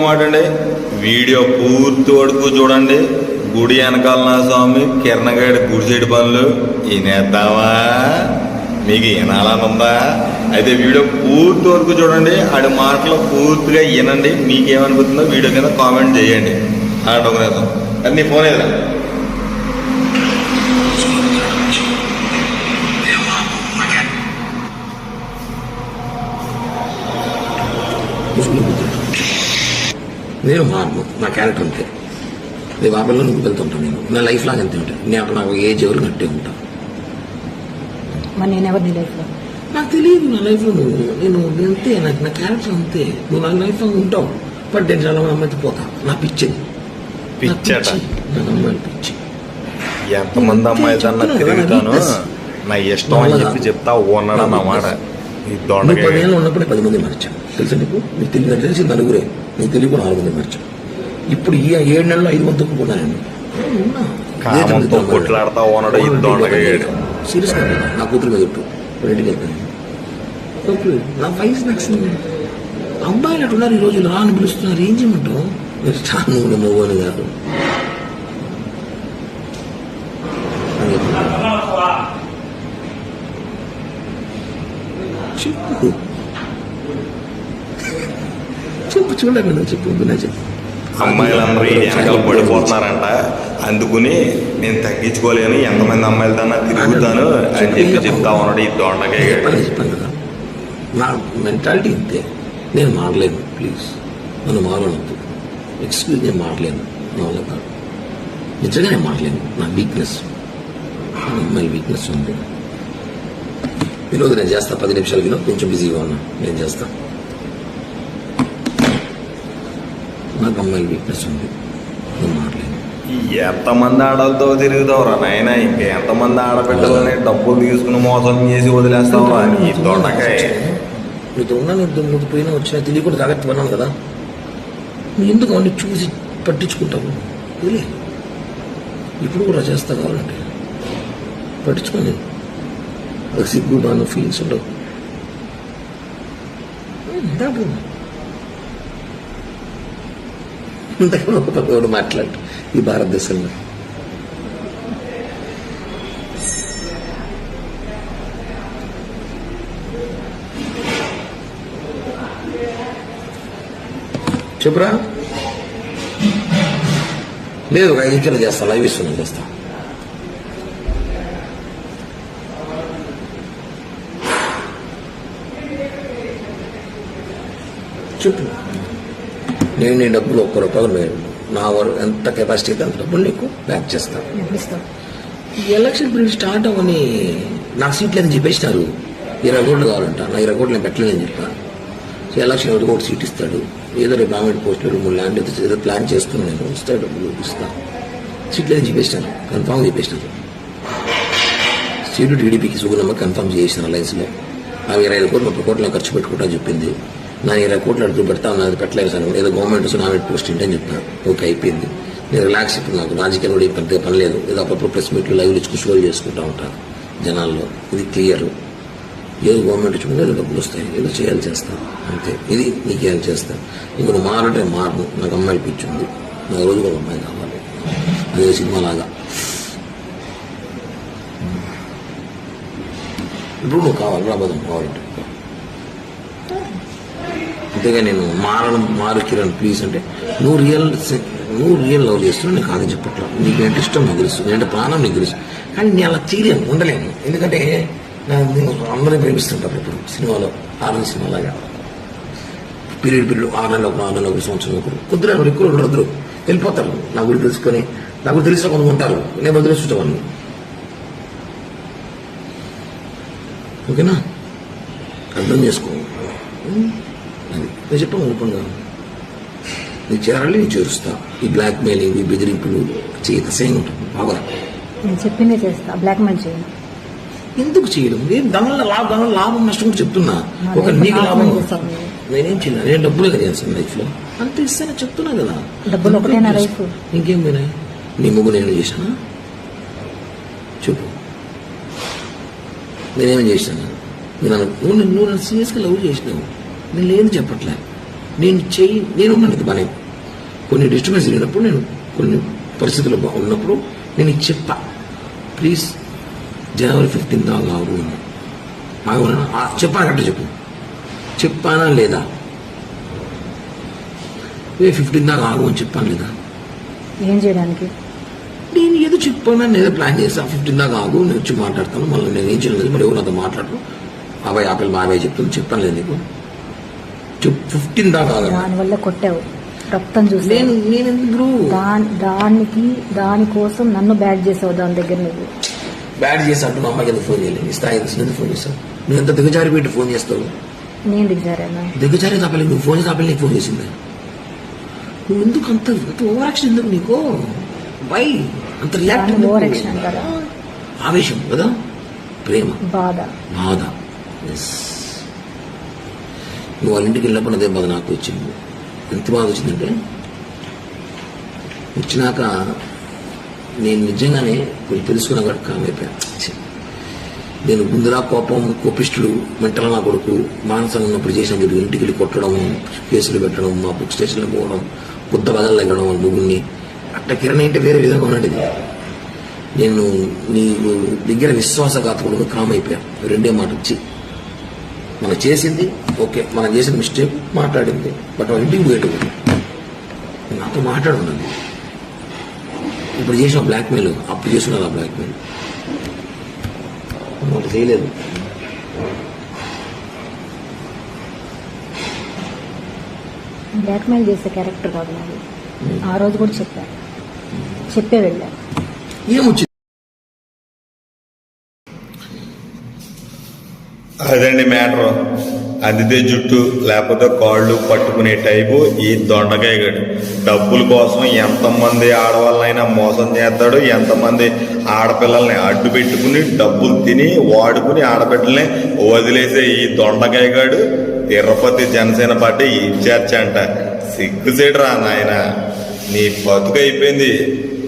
మాట అండి, వీడియో పూర్తి వరకు చూడండి. గుడి వెనకాలన స్వామి కిరణగాడి గుడిసేటి పనులు వినేద్దామా? మీకు వినాలని ఉందా? అయితే వీడియో పూర్తి వరకు చూడండి. ఆడి మాటలు పూర్తిగా వినండి. మీకేమనిపిస్తుందో వీడియో కింద కామెంట్ చేయండి. ఒక నిమిషం అన్నీ ఫోన్ ఏదా నేను మారను, నా క్యారెక్టర్ అంతే. రేపు ఆ పిల్లలు నువ్వు వెళ్తుంటాను. నా లైఫ్ లాగా అంతే ఉంటాను. నేను నాకు ఏజ్ ఎవరు కట్టే ఉంటాను. నాకు తెలియదు నా లైఫ్లో నేను అంతే. నాకు నా క్యారెక్టర్ అంతే. నువ్వు నా లైఫ్లో ఉంటావు. బట్ నేను చాలా మంది అమ్మాయితో పోతా. నా పిచ్చింది నాకు అమ్మాయిలు పిచ్చి. ఎంతమంది అమ్మాయిలు అన్నా తిరుగుతాను, నా ఇష్టం అని చెప్పి చెప్తా ఉన్నాడు అన్నమాట. 10 ఏళ్ళు ఉన్నప్పుడే 10 మంది మార్చాను. తెలుసా నీకు? నీకు తెలిసి నలుగురే, నీకు తెలియదు 4 మంది మార్చాను. ఇప్పుడు ఈ 7 నెలల్లో 5 మంది తొక్కుపోతానండి. కొట్లాడుతా ఉన్నాడు. సీరియస్ గా నా కూతురు మీద పెట్టు ఇంటికి వెళ్తాను. నా వయసు నాకు అబ్బాయిలు అట్టున్నారు. ఈ రోజు రా అని పిలుస్తున్నారు. ఏం చేయమంటావు? మీరు చాలా నువ్వు అని కాదు. చెప్పు చూడండి. చెప్పు అమ్మాయిలందరూ వెనకాల పడిపోతున్నారంట. అందుకుని నేను తగ్గించుకోలేను, ఎంతమంది అమ్మాయిలతో తిరుగుతాను అని చెప్పి చెప్తా ఉన్నాడు ఈ దొండకాయ. చెప్పాను కదా, నా మెంటాలిటీ ఇంతే. నేను మారలేను. ప్లీజ్ నన్ను మారనొద్దు. ఎక్స్క్యూజ్, నేను మారలేను. నా వల్ల కాదు. నిజంగా నేను మారలేను. నా వీక్నెస్, అమ్మాయి వీక్నెస్ ఉంది. ఈరోజు నేను చేస్తా. 10 నిమిషాలు వినో, కొంచెం బిజీగా ఉన్నా. నేను చేస్తా. నాకు అమ్మాయి వీక్నెస్ ఉంది. నేను మారలేను. ఎంతమంది ఆడలతో తిరుగుతావురా నాయన? ఇంకా ఎంతమంది ఆడబిడ్డలని డబ్బులు తీసుకుని మోసం చేసి వదిలేస్తావురా ఈ దొండకాయ? నీతో ఉన్నాను, నువ్వు పోయినా వచ్చినా తెలియకుండా జాగ్రత్త పన్నాను కదా. నువ్వు ఎందుకు అవన్నీ చూసి పట్టించుకుంటావు? తెలియ ఇప్పుడు కూడా చేస్తా కావాలంటే పట్టించుకోండి. అది సిగ్గు బాగా ఫీలింగ్స్ ఉండవు. ఇంతకు మాట్లాడు ఈ భారతదేశంలో. చెప్పురా. లేదు, 5 నిమిషాలు చేస్తా. లైవ్ ఇస్తున్నాను, చేస్తా. చెప్పు. నేను నీ డబ్బులు 1 రూపాయలు మేలు. నా ఎంత కెపాసిటీ అయితే అంత డబ్బులు నీకు బ్యాక్ చేస్తాను. ఈ ఎలక్షన్ పీరియడ్ స్టార్ట్ అవ్వని నాకు సీట్లు అని చెప్పేసినారు. 20 కోట్లు కావాలంట. నా 20 కోట్లు నేను పెట్టలేదని చెప్పాను. సో ఎలక్షన్ 1 కోటి సీట్ ఇస్తాడు. ఏదో రేపు గవర్నమెంట్ పోస్టులు 3 ల్యాండ్ ఏదో ప్లాన్ చేస్తున్నాను. నేను ఇస్తాడు, డబ్బులు ఇస్తాను. సీట్లు అని చెప్పేసినారు. కన్ఫామ్ చెప్పేసినారు. సీటు టీడీపీకి సుగుణమ్మ కన్ఫామ్ చేసిన అలయన్స్లో. ఆమె 25 కోట్లు 30 కోట్లు ఖర్చు పెట్టుకుంటా చెప్పింది. నా 20 కోట్లు అడుగుతూ పెడతా ఉన్నది, పెట్టలేదు సార్. ఏదో గవర్నమెంట్ నామినేట్ పోస్ట్ ఏంటని చెప్తాను. ఓకే, అయిపోయింది. నేను రిలాక్స్. ఇప్పుడు నాకు రాజకీయాలు కూడా పెద్దగా పని లేదు. ఏదో అప్పుడప్పుడు ప్రెస్ మీట్లు లైవ్ ఇచ్చుకుని షోలు చేసుకుంటూ ఉంటాను జనాల్లో. ఇది క్లియర్. ఏదో గవర్నమెంట్ ఇచ్చుకుంటే ఏదో డబ్బులు వస్తాయి, ఏదో చేయాలి చేస్తాను అంతే. ఇది నీకు ఏం చేస్తాను. ఇంక నువ్వు మారంటే మారను. నాకు అమ్మాయి పిచ్చింది. నాకు రోజు కూడా అమ్మాయి కావాలి. అదే సినిమా లాగా. ఇప్పుడు నువ్వు కావాలి, రాబోదాం కావాలంటే. అంతేగా నేను మారు కిరణ్ ప్లీజ్ అంటే నువ్వు రియల్ లవ్ చేస్తున్నావు. నీకు కాదని చెప్పట్లా. నీకు ఏంటి ఇష్టం నాకు తెలుసు, నేనంటే ప్రాణం నీకు తెలుసు. కానీ నేను అలా చేయలేను, ఉండలేను. ఎందుకంటే నేను అందరినీ ప్రేమిస్తుంటాను. ఇప్పుడు సినిమాలో ఆనంద సినిమాలాగా పీరియడ్ 6 నెలలు 6 నెలలు 1 సంవత్సరం కుదిరే ఎక్కువ ఉండరు, వెళ్ళిపోతారు. నా గురించి తెలుసుకొని, నా గురించి తెలిసిన కొంత ఉంటారు. నేను వదిలేస్తుంటాను. ఓకేనా? అర్థం చేసుకో. నేను చెప్పాను అనుకున్నా. నీకు చేరాలి, నేను చేరుస్తా. ఈ బ్లాక్ మెయిలింగ్, ఈ బెదిరింపులు చేయక సేమ్ ఉంటుంది. బాగా నేను చెప్పిందే చేస్తా. బ్లాక్ మెయిల్ చేయను. ఎందుకు చేయడం? దానివల్ల లాభం నష్టం కూడా చెప్తున్నా. ఒక నీకు లాభం నేనేం చేయను. నేను డబ్బులు కదా చేస్తాను లైఫ్లో. అంత ఇస్తాను చెప్తున్నా కదా. డబ్బులు ఒకటేనా లైఫ్? ఇంకేం పోయినాయి? నీ ముగ్గు నేను చేశానా? చెప్పు. నేనేం చేశాను? నువ్వు నన్ను సీరియస్గా లవ్ చేసినావు. నేను లేదు చెప్పట్లే. నేను ఉన్నాను బాగా కొన్ని డిస్టర్బెన్స్ జరిగినప్పుడు నేను కొన్ని పరిస్థితులు ఉన్నప్పుడు నేను ఇది చెప్పా ప్లీజ్ జనవరి 15 దాకా ఆగు చెప్పాను కరెక్ట్ చెప్పానా లేదా 15 దాకా ఆగు అని చెప్పాను లేదా ఏం చేయడానికి? నేను ఏదో చెప్పాను ఏదో ప్లాన్ చేస్తా 15 దాకా ఆగు నేను వచ్చి మాట్లాడతాను మళ్ళీ నేను ఏం చేయలేదు మరి ఎవరు నాతో మాట్లాడరు బాబాయ్ ఆపిల్ బాబాయ్ చెప్తాను చెప్పాను లేదు నీకు 15 దాకా ఆగు దానివల్ల కొట్టావు, రక్తం చూసి నేను ఎందుకు దానికోసం నన్ను బ్యాడ్ చేసావు. దాని దగ్గర నువ్వు బ్యాడ్ చేసి అంటూ మా అమ్మాయికి ఎందుకు ఫోన్ చేయలేదు నీ స్థాయి ఎందుకు ఫోన్ చేస్తావు నువ్వు ఎంత దిగజారి పెట్టి ఫోన్ చేస్తావు నేను దిగజారేనా? దిగజారి తాపలే నువ్వు ఫోన్ చేసి నీకు ఫోన్ చేసింది నువ్వు ఎందుకు అంత ఓవరాక్షన్ ఎందుకు నీకు వై అంత ఓవరాక్షన్ అంటారా? ఆవేశం కదా ప్రేమ బాధ ఎస్ నువ్వు వాళ్ళ ఇంటికి వెళ్ళినప్పుడు అదే బాధ నాకు వచ్చింది ఎంత బాధ వచ్చిందంటే వచ్చినాక నేను నిజంగానే కొంచెం తెలుసుకున్నా కూడా కామైపోయా నేను ముందులా కోపిష్టుడు మెంటల్ నా కొడుకు మానసంగా ఉన్నప్పుడు చేసిన మీరు ఇంటికి వెళ్ళి కొట్టడం కేసులు పెట్టడం మా బుక్ స్టేషన్లో పోవడం కొత్త బదలు తగ్గడం వాళ్ళ ముగ్గురిని అట్లా కిరణ్ అంటే వేరే విధంగా ఉన్నది నేను నీ దగ్గర విశ్వాసఘాతకుడుగా కామైపోయా రెండే మాట వచ్చి మనం చేసింది ఓకే మనం చేసిన మిస్టేక్ మాట్లాడింది బట్ వాళ్ళ ఇంటికి పోయేటు నాతో మాట్లాడున్నది ఇప్పుడు చేసిన బ్లాక్మెయిల్ అప్పుడు చేస్తున్నారు ఆ బ్లాక్మెయిల్ ఒకటి చేయలేదు బ్లాక్మెయిల్ చేసే క్యారెక్టర్ కాదు నాది. ఆ రోజు కూడా చెప్పే వెళ్ళా. ఏమొచ్చింది అదండి మ్యాటర్. అందితే జుట్టు లేకపోతే కాళ్ళు పట్టుకునే టైపు ఈ దొండకాయ గడు. డబ్బుల కోసం ఎంతమంది ఆడవాళ్ళనైనా మోసం చేస్తాడు, ఎంతమంది ఆడపిల్లల్ని అడ్డు పెట్టుకుని డబ్బులు తిని వాడుకుని ఆడబిడ్డల్ని వదిలేసే ఈ దొండకాయ గడు తిరుపతి జనసేన పార్టీ ఇన్ఛార్జ్ అంట. సిగ్గుసేటరా నాయన, నీ బతుకు అయిపోయింది.